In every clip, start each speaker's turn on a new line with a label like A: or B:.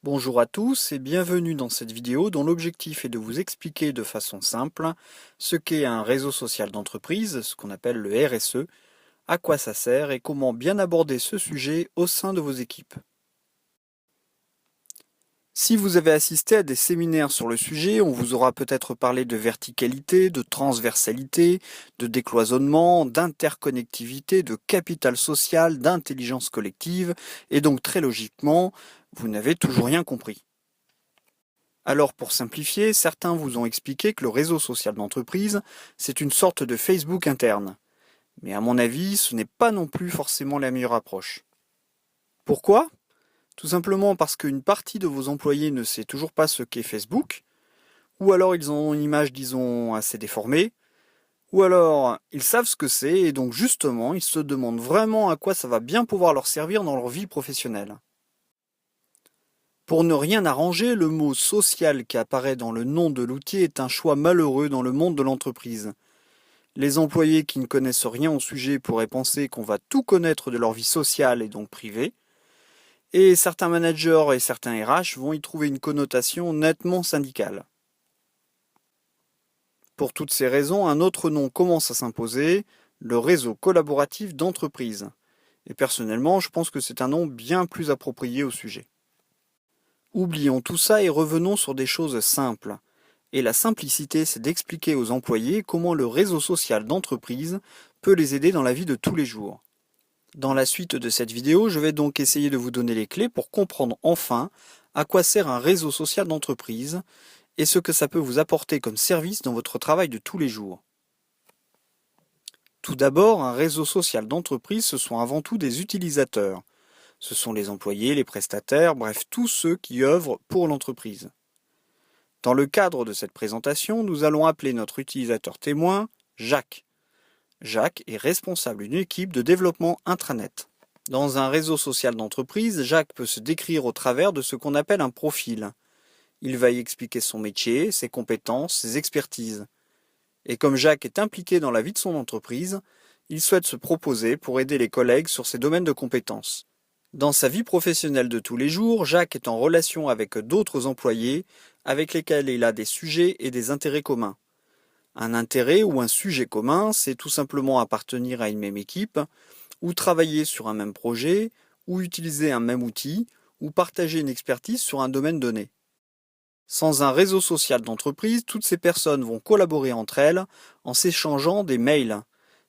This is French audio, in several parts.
A: Bonjour à tous et bienvenue dans cette vidéo dont l'objectif est de vous expliquer de façon simple ce qu'est un réseau social d'entreprise, ce qu'on appelle le RSE, à quoi ça sert et comment bien aborder ce sujet au sein de vos équipes. Si vous avez assisté à des séminaires sur le sujet, on vous aura peut-être parlé de verticalité, de transversalité, de décloisonnement, d'interconnectivité, de capital social, d'intelligence collective, et donc très logiquement, vous n'avez toujours rien compris. Alors pour simplifier, certains vous ont expliqué que le réseau social d'entreprise, c'est une sorte de Facebook interne. Mais à mon avis, ce n'est pas non plus forcément la meilleure approche. Pourquoi? Tout simplement parce qu'une partie de vos employés ne sait toujours pas ce qu'est Facebook, ou alors ils ont une image, disons, assez déformée, ou alors ils savent ce que c'est et donc justement ils se demandent vraiment à quoi ça va bien pouvoir leur servir dans leur vie professionnelle. Pour ne rien arranger, le mot social qui apparaît dans le nom de l'outil est un choix malheureux dans le monde de l'entreprise. Les employés qui ne connaissent rien au sujet pourraient penser qu'on va tout connaître de leur vie sociale et donc privée, et certains managers et certains RH vont y trouver une connotation nettement syndicale. Pour toutes ces raisons, un autre nom commence à s'imposer, le réseau collaboratif d'entreprise. Et personnellement, je pense que c'est un nom bien plus approprié au sujet. Oublions tout ça et revenons sur des choses simples. Et la simplicité, c'est d'expliquer aux employés comment le réseau social d'entreprise peut les aider dans la vie de tous les jours. Dans la suite de cette vidéo, je vais donc essayer de vous donner les clés pour comprendre enfin à quoi sert un réseau social d'entreprise et ce que ça peut vous apporter comme service dans votre travail de tous les jours. Tout d'abord, un réseau social d'entreprise, ce sont avant tout des utilisateurs. Ce sont les employés, les prestataires, bref, tous ceux qui œuvrent pour l'entreprise. Dans le cadre de cette présentation, nous allons appeler notre utilisateur témoin Jacques. Jacques est responsable d'une équipe de développement intranet. Dans un réseau social d'entreprise, Jacques peut se décrire au travers de ce qu'on appelle un profil. Il va y expliquer son métier, ses compétences, ses expertises. Et comme Jacques est impliqué dans la vie de son entreprise, il souhaite se proposer pour aider les collègues sur ses domaines de compétences. Dans sa vie professionnelle de tous les jours, Jacques est en relation avec d'autres employés avec lesquels il a des sujets et des intérêts communs. Un intérêt ou un sujet commun, c'est tout simplement appartenir à une même équipe, ou travailler sur un même projet, ou utiliser un même outil, ou partager une expertise sur un domaine donné. Sans un réseau social d'entreprise, toutes ces personnes vont collaborer entre elles en s'échangeant des mails.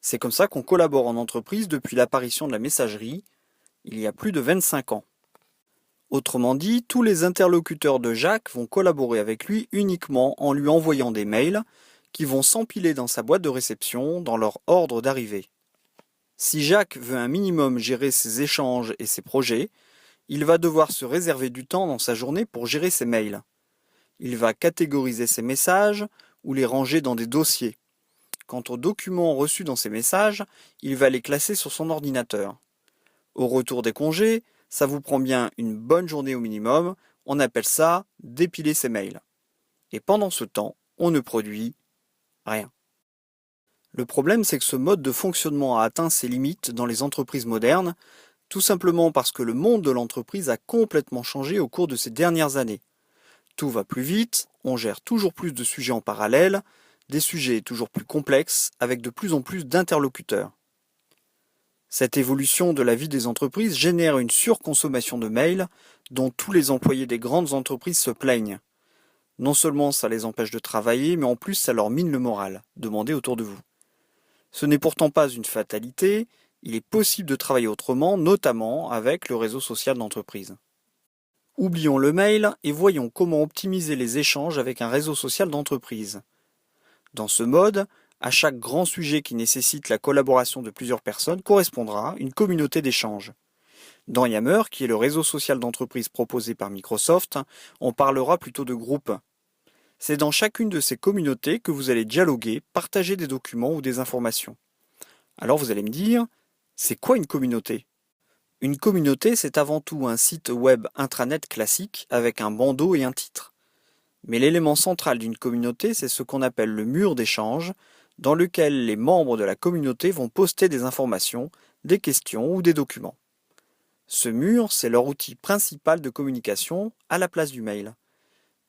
A: C'est comme ça qu'on collabore en entreprise depuis l'apparition de la messagerie, il y a plus de 25 ans. Autrement dit, tous les interlocuteurs de Jacques vont collaborer avec lui uniquement en lui envoyant des mails qui vont s'empiler dans sa boîte de réception dans leur ordre d'arrivée. Si Jacques veut un minimum gérer ses échanges et ses projets, il va devoir se réserver du temps dans sa journée pour gérer ses mails. Il va catégoriser ses messages ou les ranger dans des dossiers. Quant aux documents reçus dans ces messages, il va les classer sur son ordinateur. Au retour des congés, ça vous prend bien une bonne journée au minimum, on appelle ça dépiler ses mails. Et pendant ce temps, on ne produit rien. Le problème, c'est que ce mode de fonctionnement a atteint ses limites dans les entreprises modernes, tout simplement parce que le monde de l'entreprise a complètement changé au cours de ces dernières années. Tout va plus vite, on gère toujours plus de sujets en parallèle, des sujets toujours plus complexes, avec de plus en plus d'interlocuteurs. Cette évolution de la vie des entreprises génère une surconsommation de mails dont tous les employés des grandes entreprises se plaignent. Non seulement ça les empêche de travailler, mais en plus ça leur mine le moral. Demandez autour de vous. Ce n'est pourtant pas une fatalité, il est possible de travailler autrement, notamment avec le réseau social d'entreprise. Oublions le mail et voyons comment optimiser les échanges avec un réseau social d'entreprise. Dans ce mode, à chaque grand sujet qui nécessite la collaboration de plusieurs personnes correspondra une communauté d'échange. Dans Yammer, qui est le réseau social d'entreprise proposé par Microsoft, on parlera plutôt de groupes. C'est dans chacune de ces communautés que vous allez dialoguer, partager des documents ou des informations. Alors vous allez me dire, c'est quoi une communauté? Une communauté, c'est avant tout un site web intranet classique avec un bandeau et un titre. Mais l'élément central d'une communauté, c'est ce qu'on appelle le mur d'échange, dans lequel les membres de la communauté vont poster des informations, des questions ou des documents. Ce mur, c'est leur outil principal de communication à la place du mail.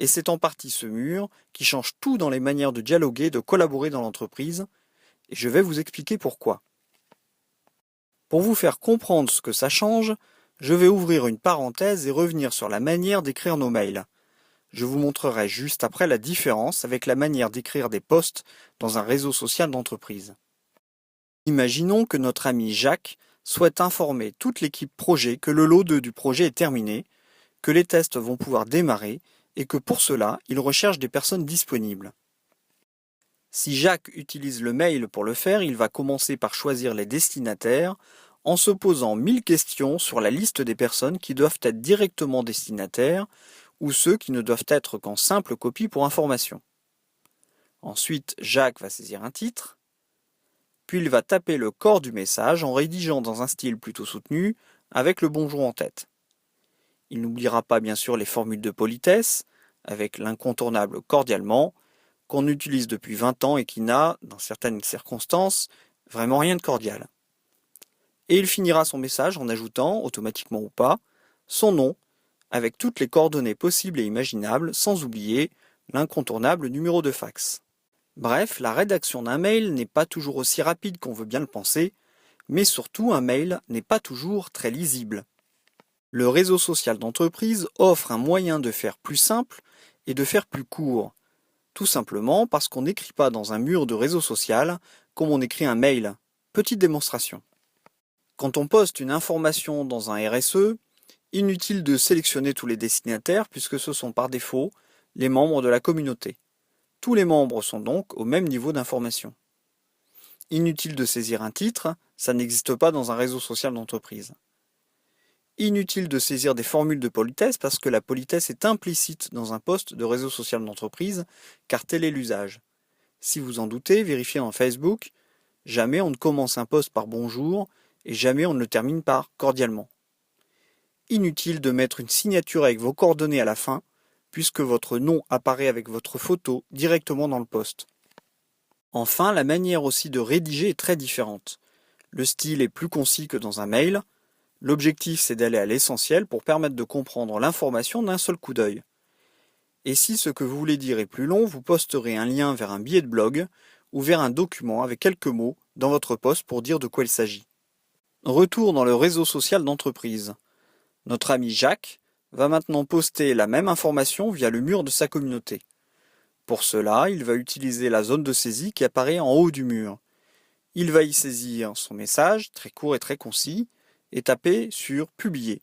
A: Et c'est en partie ce mur qui change tout dans les manières de dialoguer, de collaborer dans l'entreprise, et je vais vous expliquer pourquoi. Pour vous faire comprendre ce que ça change, je vais ouvrir une parenthèse et revenir sur la manière d'écrire nos mails. Je vous montrerai juste après la différence avec la manière d'écrire des posts dans un réseau social d'entreprise. Imaginons que notre ami Jacques souhaite informer toute l'équipe projet que le lot 2 du projet est terminé, que les tests vont pouvoir démarrer et que pour cela, il recherche des personnes disponibles. Si Jacques utilise le mail pour le faire, il va commencer par choisir les destinataires en se posant 1000 questions sur la liste des personnes qui doivent être directement destinataires ou ceux qui ne doivent être qu'en simple copie pour information. Ensuite, Jacques va saisir un titre, puis il va taper le corps du message en rédigeant dans un style plutôt soutenu avec le bonjour en tête. Il n'oubliera pas bien sûr les formules de politesse, avec l'incontournable cordialement, qu'on utilise depuis 20 ans et qui n'a, dans certaines circonstances, vraiment rien de cordial. Et il finira son message en ajoutant, automatiquement ou pas, son nom, avec toutes les coordonnées possibles et imaginables, sans oublier l'incontournable numéro de fax. Bref, la rédaction d'un mail n'est pas toujours aussi rapide qu'on veut bien le penser, mais surtout un mail n'est pas toujours très lisible. Le réseau social d'entreprise offre un moyen de faire plus simple et de faire plus court, tout simplement parce qu'on n'écrit pas dans un mur de réseau social comme on écrit un mail. Petite démonstration. Quand on poste une information dans un RSE, inutile de sélectionner tous les destinataires puisque ce sont par défaut les membres de la communauté. Tous les membres sont donc au même niveau d'information. Inutile de saisir un titre, ça n'existe pas dans un réseau social d'entreprise. Inutile de saisir des formules de politesse parce que la politesse est implicite dans un poste de réseau social d'entreprise, car tel est l'usage. Si vous en doutez, vérifiez dans Facebook, jamais on ne commence un post par bonjour et jamais on ne le termine par cordialement. Inutile de mettre une signature avec vos coordonnées à la fin, puisque votre nom apparaît avec votre photo directement dans le post. Enfin, la manière aussi de rédiger est très différente. Le style est plus concis que dans un mail. L'objectif, c'est d'aller à l'essentiel pour permettre de comprendre l'information d'un seul coup d'œil. Et si ce que vous voulez dire est plus long, vous posterez un lien vers un billet de blog ou vers un document avec quelques mots dans votre post pour dire de quoi il s'agit. Retour dans le réseau social d'entreprise. Notre ami Jacques va maintenant poster la même information via le mur de sa communauté. Pour cela, il va utiliser la zone de saisie qui apparaît en haut du mur. Il va y saisir son message, très court et très concis, et taper sur « Publier ».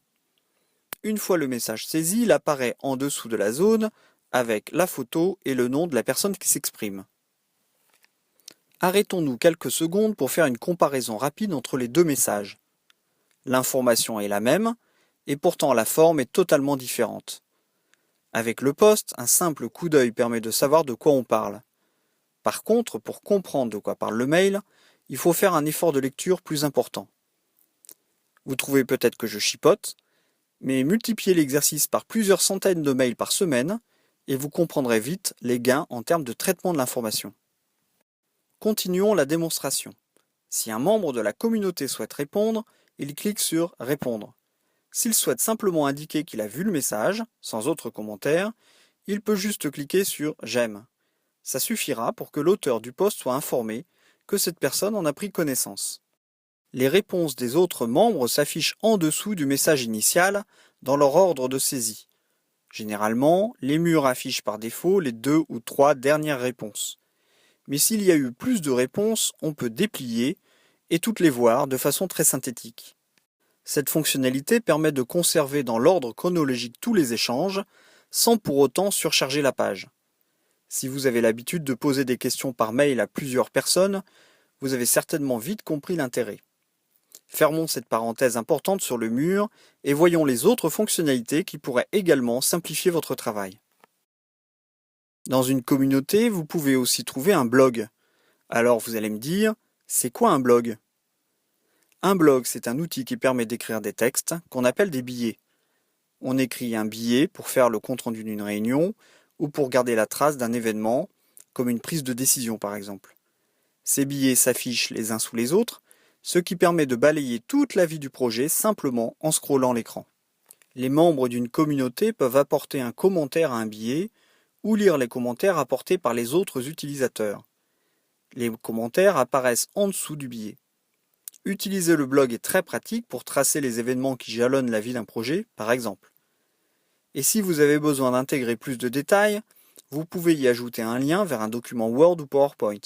A: Une fois le message saisi, il apparaît en dessous de la zone avec la photo et le nom de la personne qui s'exprime. Arrêtons-nous quelques secondes pour faire une comparaison rapide entre les deux messages. L'information est la même, et pourtant la forme est totalement différente. Avec le post, un simple coup d'œil permet de savoir de quoi on parle. Par contre, pour comprendre de quoi parle le mail, il faut faire un effort de lecture plus important. Vous trouvez peut-être que je chipote, mais multipliez l'exercice par plusieurs centaines de mails par semaine et vous comprendrez vite les gains en termes de traitement de l'information. Continuons la démonstration. Si un membre de la communauté souhaite répondre, il clique sur « Répondre ». S'il souhaite simplement indiquer qu'il a vu le message, sans autre commentaire, il peut juste cliquer sur « J'aime ». Ça suffira pour que l'auteur du post soit informé que cette personne en a pris connaissance. Les réponses des autres membres s'affichent en dessous du message initial dans leur ordre de saisie. Généralement, les murs affichent par défaut les 2 ou 3 dernières réponses. Mais s'il y a eu plus de réponses, on peut déplier et toutes les voir de façon très synthétique. Cette fonctionnalité permet de conserver dans l'ordre chronologique tous les échanges, sans pour autant surcharger la page. Si vous avez l'habitude de poser des questions par mail à plusieurs personnes, vous avez certainement vite compris l'intérêt. Fermons cette parenthèse importante sur le mur et voyons les autres fonctionnalités qui pourraient également simplifier votre travail. Dans une communauté, vous pouvez aussi trouver un blog. Alors vous allez me dire, c'est quoi un blog ? Un blog, c'est un outil qui permet d'écrire des textes qu'on appelle des billets. On écrit un billet pour faire le compte-rendu d'une réunion ou pour garder la trace d'un événement, comme une prise de décision par exemple. Ces billets s'affichent les uns sous les autres, ce qui permet de balayer toute la vie du projet simplement en scrollant l'écran. Les membres d'une communauté peuvent apporter un commentaire à un billet ou lire les commentaires apportés par les autres utilisateurs. Les commentaires apparaissent en dessous du billet. Utiliser le blog est très pratique pour tracer les événements qui jalonnent la vie d'un projet, par exemple. Et si vous avez besoin d'intégrer plus de détails, vous pouvez y ajouter un lien vers un document Word ou PowerPoint.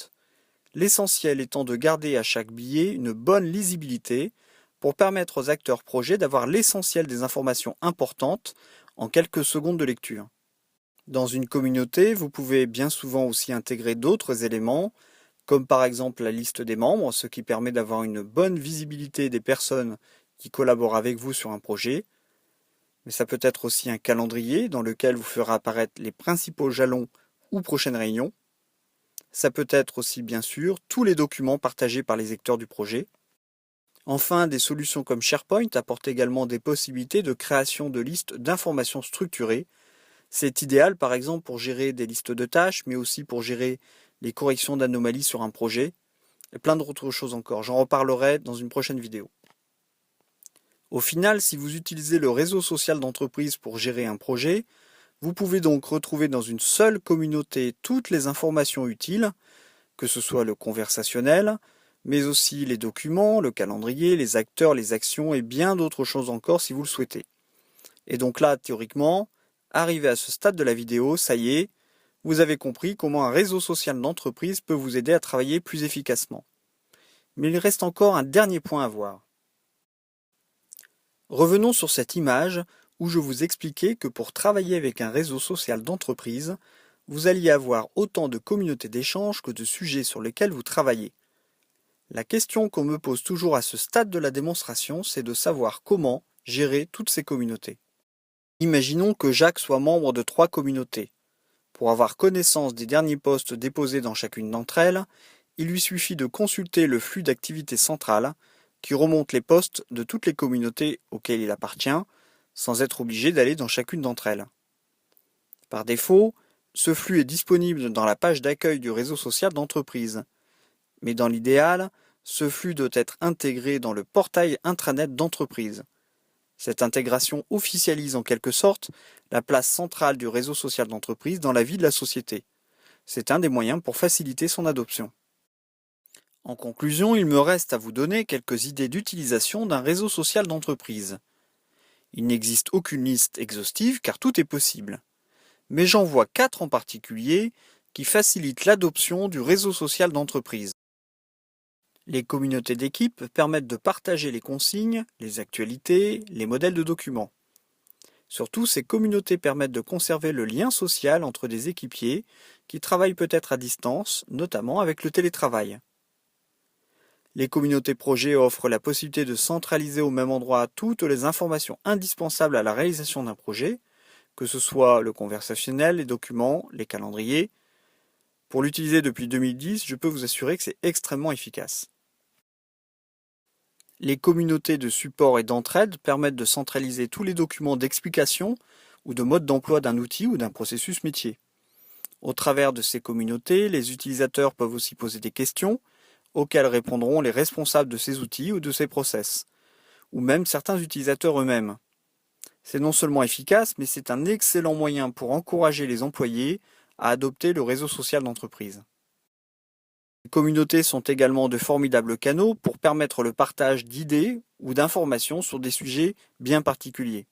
A: L'essentiel étant de garder à chaque billet une bonne lisibilité pour permettre aux acteurs projet d'avoir l'essentiel des informations importantes en quelques secondes de lecture. Dans une communauté, vous pouvez bien souvent aussi intégrer d'autres éléments, comme par exemple la liste des membres, ce qui permet d'avoir une bonne visibilité des personnes qui collaborent avec vous sur un projet. Mais ça peut être aussi un calendrier dans lequel vous ferez apparaître les principaux jalons ou prochaines réunions. Ça peut être aussi bien sûr tous les documents partagés par les acteurs du projet. Enfin, des solutions comme SharePoint apportent également des possibilités de création de listes d'informations structurées. C'est idéal par exemple pour gérer des listes de tâches, mais aussi pour gérer les corrections d'anomalies sur un projet, et plein d'autres choses encore. J'en reparlerai dans une prochaine vidéo. Au final, si vous utilisez le réseau social d'entreprise pour gérer un projet, vous pouvez donc retrouver dans une seule communauté toutes les informations utiles, que ce soit le conversationnel, mais aussi les documents, le calendrier, les acteurs, les actions et bien d'autres choses encore si vous le souhaitez. Et donc là, théoriquement, arrivé à ce stade de la vidéo, ça y est, vous avez compris comment un réseau social d'entreprise peut vous aider à travailler plus efficacement. Mais il reste encore un dernier point à voir. Revenons sur cette image où je vous expliquais que pour travailler avec un réseau social d'entreprise, vous alliez avoir autant de communautés d'échange que de sujets sur lesquels vous travaillez. La question qu'on me pose toujours à ce stade de la démonstration, c'est de savoir comment gérer toutes ces communautés. Imaginons que Jacques soit membre de 3 communautés. Pour avoir connaissance des derniers posts déposés dans chacune d'entre elles, il lui suffit de consulter le flux d'activité centrale qui remonte les posts de toutes les communautés auxquelles il appartient, sans être obligé d'aller dans chacune d'entre elles. Par défaut, ce flux est disponible dans la page d'accueil du réseau social d'entreprise. Mais dans l'idéal, ce flux doit être intégré dans le portail intranet d'entreprise. Cette intégration officialise en quelque sorte la place centrale du réseau social d'entreprise dans la vie de la société. C'est un des moyens pour faciliter son adoption. En conclusion, il me reste à vous donner quelques idées d'utilisation d'un réseau social d'entreprise. Il n'existe aucune liste exhaustive car tout est possible. Mais j'en vois 4 en particulier qui facilitent l'adoption du réseau social d'entreprise. Les communautés d'équipe permettent de partager les consignes, les actualités, les modèles de documents. Surtout, ces communautés permettent de conserver le lien social entre des équipiers qui travaillent peut-être à distance, notamment avec le télétravail. Les communautés projets offrent la possibilité de centraliser au même endroit toutes les informations indispensables à la réalisation d'un projet, que ce soit le conversationnel, les documents, les calendriers. Pour l'utiliser depuis 2010, je peux vous assurer que c'est extrêmement efficace. Les communautés de support et d'entraide permettent de centraliser tous les documents d'explication ou de mode d'emploi d'un outil ou d'un processus métier. Au travers de ces communautés, les utilisateurs peuvent aussi poser des questions auxquelles répondront les responsables de ces outils ou de ces process, ou même certains utilisateurs eux-mêmes. C'est non seulement efficace, mais c'est un excellent moyen pour encourager les employés à adopter le réseau social d'entreprise. Les communautés sont également de formidables canaux pour permettre le partage d'idées ou d'informations sur des sujets bien particuliers.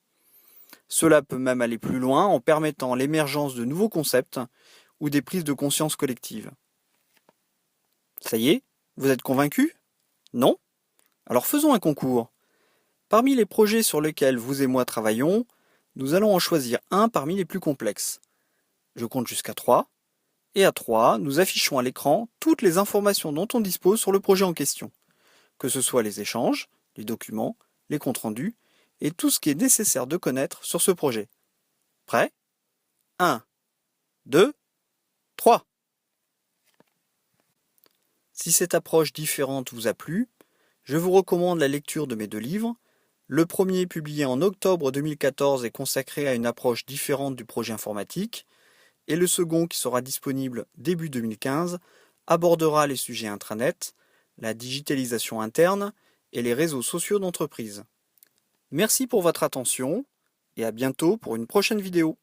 A: Cela peut même aller plus loin en permettant l'émergence de nouveaux concepts ou des prises de conscience collectives. Ça y est, vous êtes convaincus? Non? Alors faisons un concours. Parmi les projets sur lesquels vous et moi travaillons, nous allons en choisir un parmi les plus complexes. Je compte jusqu'à 3. Et à 3, nous affichons à l'écran toutes les informations dont on dispose sur le projet en question, que ce soit les échanges, les documents, les comptes rendus, et tout ce qui est nécessaire de connaître sur ce projet. Prêt? 1, 2, 3. Si cette approche différente vous a plu, je vous recommande la lecture de mes 2 livres. Le premier, publié en octobre 2014, est consacré à une approche différente du projet informatique, et le second, qui sera disponible début 2015, abordera les sujets intranet, la digitalisation interne et les réseaux sociaux d'entreprise. Merci pour votre attention et à bientôt pour une prochaine vidéo.